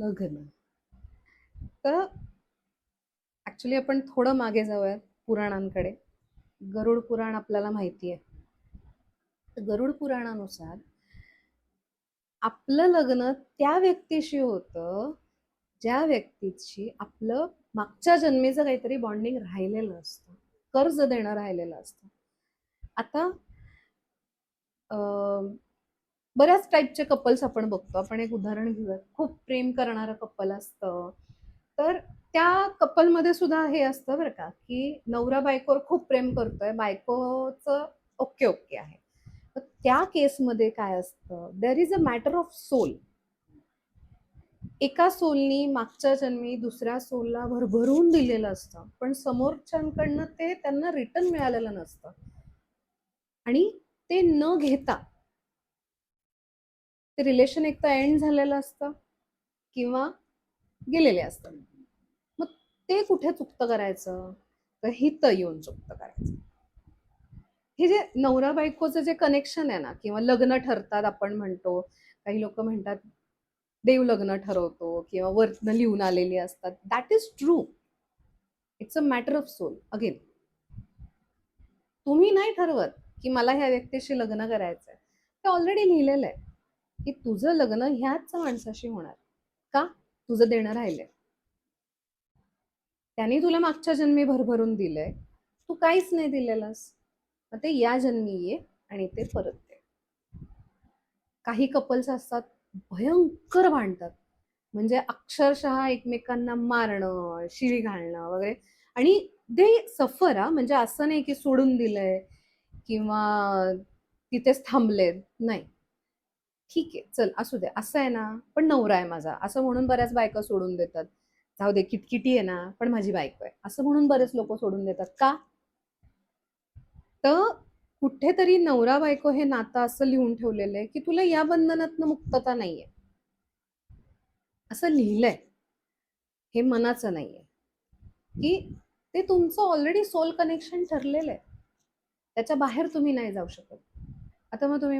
लग्न. तर ऍक्च्युली आपण थोडं मागे जाऊयात पुराणांकडे. गरुड पुराण आपल्याला माहिती आहे. तर गरुड पुराणानुसार आपलं लग्न त्या व्यक्तीशी होतं ज्या व्यक्तीशी आपलं मागच्या जन्मीचं काहीतरी बॉन्डिंग राहिलेलं असतं, कर्ज देणं राहिलेलं असतं. आता बऱ्याच टाईपचे कपल्स आपण बघतो. आपण एक उदाहरण घेऊयात. खूप प्रेम करणारं कपल असतं. तर त्या कपलमध्ये सुद्धा हे असतं बरं का, की नवरा बायकोवर खूप प्रेम करतोय, बायकोचं ओके ओके आहे. तर त्या केसमध्ये काय असतं, there is a matter of soul. एका सोलनी मागच्या जन्मी दुसऱ्या सोलला भरभरून दिलेलं असतं, पण समोरच्यांकडनं ते त्यांना रिटर्न मिळालेलं नसतं. आणि ते न घेता ते रिलेशन एक तर एंड झालेलं असतं किंवा गेलेले असतात. मग ते कुठे चुकतं करायचं, तर हितं येऊन चुकतं करायचं. हे जे नवरा बायकोचं जे कनेक्शन आहे ना, किंवा लग्न ठरतात आपण म्हणतो, काही लोक म्हणतात देव लग्न ठरवतो किंवा वरनं लिहून आलेली असतात. That is true. It's a matter of soul. Again, तुम्ही नाही ठरवत की मला ह्या व्यक्तीशी लग्न करायचंय. ते ऑलरेडी लिहिलेलं आहे की तुझं लग्न ह्याच माणसाशी होणार. का? तुझं देणं राहिलंय. त्यांनी तुला मागच्या जन्मी भरभरून दिलंय, तू काहीच नाही दिलेलंस. मग ते या जन्मी ये आणि ते परत दे. काही कपल्स असतात, भयंकर भांडतात, म्हणजे अक्षरशः एकमेकांना मारणं, शिवी घालणं वगैरे. आणि दे सफर. म्हणजे असं नाही की सोडून दिलंय किंवा तिथेच थांबलेत, नाही. ठीक आहे, चल असू दे, असं आहे ना, पण नवरा आहे माझा असं म्हणून बऱ्याच बायका सोडून देतात. जाऊ दे, किटकिटी आहे ना, पण माझी बायको आहे असं म्हणून बरेच लोक सोडून देतात. का? तर कुठेतरी नवरा बायको हे नातं असं लिहून ठेवलेलं आहे की तुला या बंधनातनं मुक्तता नाहीये, असं लिहिलंय. हे मनाचं नाहीये, की ते तुमचं ऑलरेडी सोल कनेक्शन ठरलेलं आहे, त्याच्या बाहेर तुम्ही नाही जाऊ शकत. आता मग तुम्ही